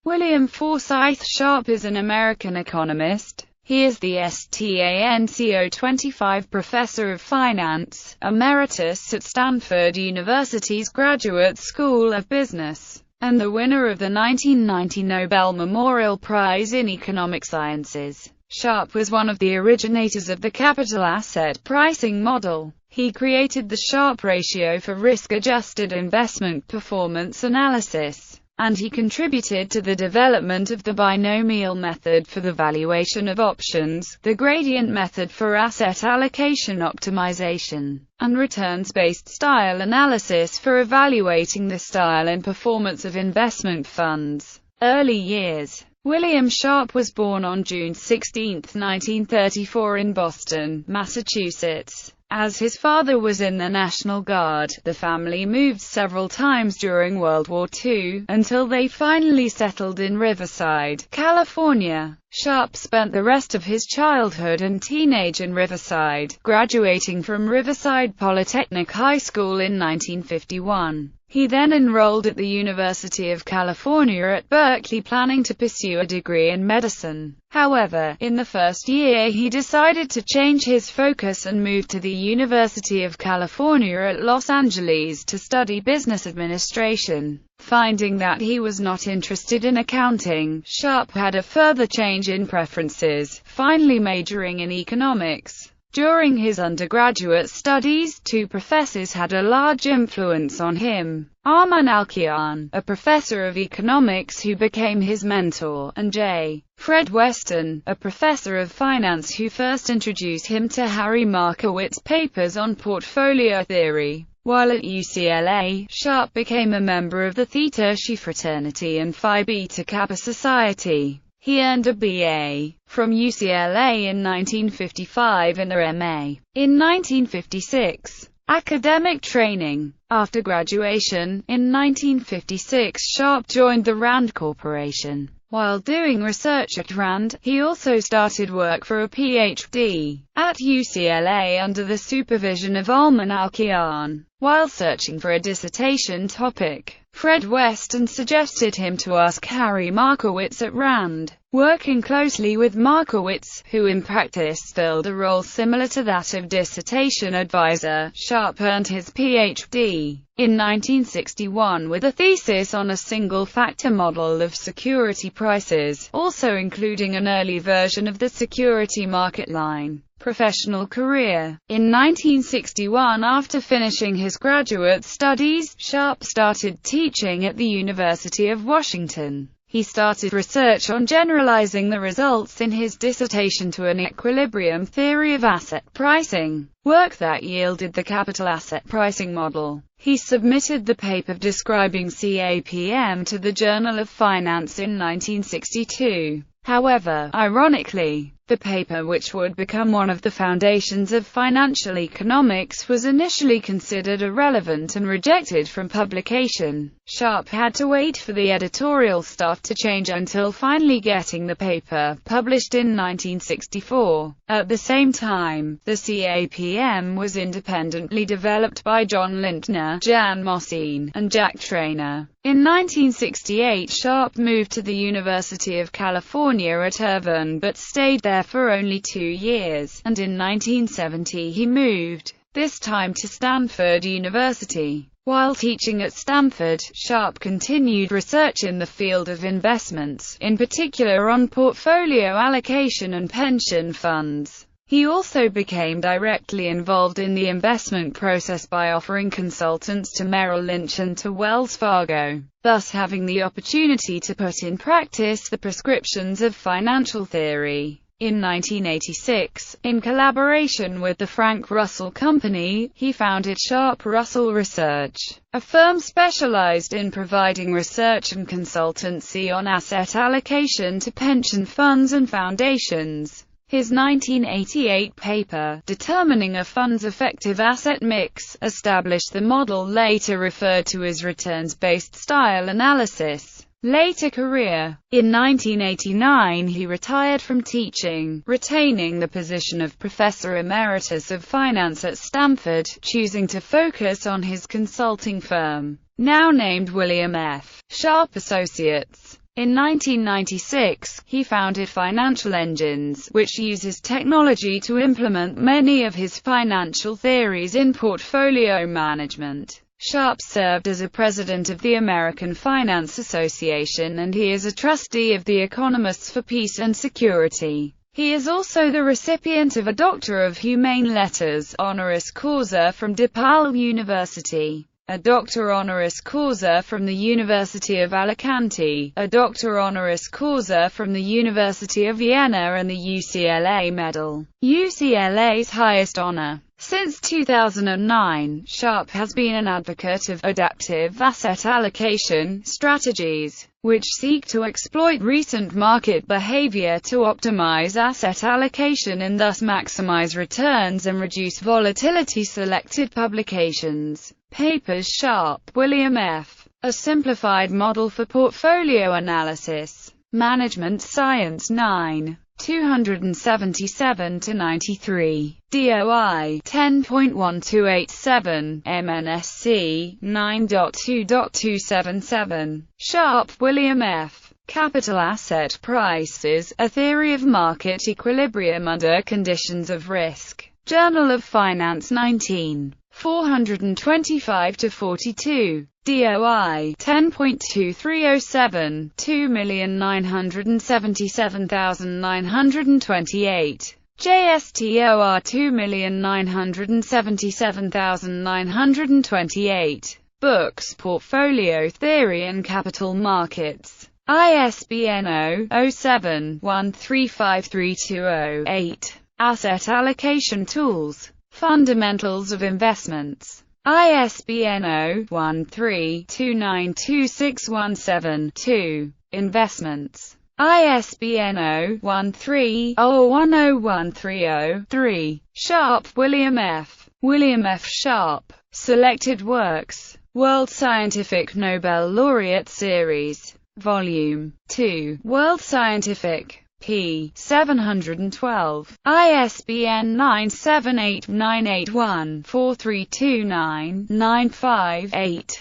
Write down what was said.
William Forsyth Sharpe is an American economist. He is the STANCO 25 Professor of Finance, Emeritus at Stanford University's Graduate School of Business, and the winner of the 1990 Nobel Memorial Prize in Economic Sciences. Sharpe was one of the originators of the capital asset pricing model. He created the Sharpe ratio for risk-adjusted investment performance analysis, and he contributed to the development of the binomial method for the valuation of options, the gradient method for asset allocation optimization, and returns-based style analysis for evaluating the style and performance of investment funds. Early years. William Sharpe was born on June 16, 1934 in Boston, Massachusetts. As his father was in the National Guard, the family moved several times during World War II, until they finally settled in Riverside, California. Sharpe spent the rest of his childhood and teenage in Riverside, graduating from Riverside Polytechnic High School in 1951. He then enrolled at the University of California at Berkeley, planning to pursue a degree in medicine. However, in the first year he decided to change his focus and moved to the University of California at Los Angeles to study business administration. Finding that he was not interested in accounting, Sharpe had a further change in preferences, finally majoring in economics. During his undergraduate studies, two professors had a large influence on him: Arman Alkian, a professor of economics who became his mentor, and J. Fred Weston, a professor of finance who first introduced him to Harry Markowitz's papers on portfolio theory. While at UCLA, Sharpe became a member of the Theta Chi fraternity and Phi Beta Kappa Society. He earned a B.A. from UCLA in 1955 and a M.A. in 1956. Academic training. After graduation, in 1956 Sharpe joined the Rand Corporation. While doing research at Rand, he also started work for a Ph.D. at UCLA under the supervision of Arman Alkian. While searching for a dissertation topic, Fred Weston suggested him to ask Harry Markowitz at Rand. Working closely with Markowitz, who in practice filled a role similar to that of dissertation advisor, Sharpe earned his Ph.D. in 1961 with a thesis on a single-factor model of security prices, also including an early version of the security market line. Professional career. In 1961, after finishing his graduate studies, Sharpe started teaching at the University of Washington. He started research on generalizing the results in his dissertation to an equilibrium theory of asset pricing, work that yielded the capital asset pricing model. He submitted the paper describing CAPM to the Journal of Finance in 1962. However, ironically, the paper, which would become one of the foundations of financial economics, was initially considered irrelevant and rejected from publication. Sharpe had to wait for the editorial staff to change until finally getting the paper published in 1964. At the same time, the CAPM was independently developed by John Lintner, Jan Mossine, and Jack Trainer. In 1968, Sharpe moved to the University of California at Irvine but stayed there for only 2 years, and in 1970 he moved, this time to Stanford University. While teaching at Stanford, Sharpe continued research in the field of investments, in particular on portfolio allocation and pension funds. He also became directly involved in the investment process by offering consultants to Merrill Lynch and to Wells Fargo, thus having the opportunity to put in practice the prescriptions of financial theory. In 1986, in collaboration with the Frank Russell Company, he founded Sharpe Russell Research, a firm specialized in providing research and consultancy on asset allocation to pension funds and foundations. His 1988 paper, Determining a Fund's Effective Asset Mix, established the model later referred to as returns-based style analysis. Later career. In 1989 he retired from teaching, retaining the position of Professor Emeritus of Finance at Stanford, choosing to focus on his consulting firm, now named William F. Sharpe Associates. In 1996, he founded Financial Engines, which uses technology to implement many of his financial theories in portfolio management. Sharpe served as a president of the American Finance Association, and he is a trustee of the Economists for Peace and Security. He is also the recipient of a Doctor of Humane Letters, honoris causa from DePaul University, a Doctor honoris causa from the University of Alicante, a Doctor honoris causa from the University of Vienna, and the UCLA Medal, UCLA's highest honor. Since 2009, Sharpe has been an advocate of adaptive asset allocation strategies, which seek to exploit recent market behavior to optimize asset allocation and thus maximize returns and reduce volatility. Selected publications. Papers. Sharpe, William F. A Simplified Model for Portfolio Analysis. Management Science 9. 277-93, DOI 10.1287, MNSC 9.2.277. Sharpe, William F. Capital Asset Prices, A Theory of Market Equilibrium Under Conditions of Risk. Journal of Finance 19. 425-42, DOI 10.2307, 2,977,928, JSTOR 2,977,928. Books, Portfolio Theory and Capital Markets. ISBN 0-07-135320-8. Asset Allocation Tools. Fundamentals of Investments. ISBN 0-13-292617-2. Investments. ISBN 0-13-010130-3. Sharpe, William F. William F. Sharpe. Selected Works. World Scientific Nobel Laureate Series. Volume 2. World Scientific. p. 712. ISBN 978-981-4329-95-8.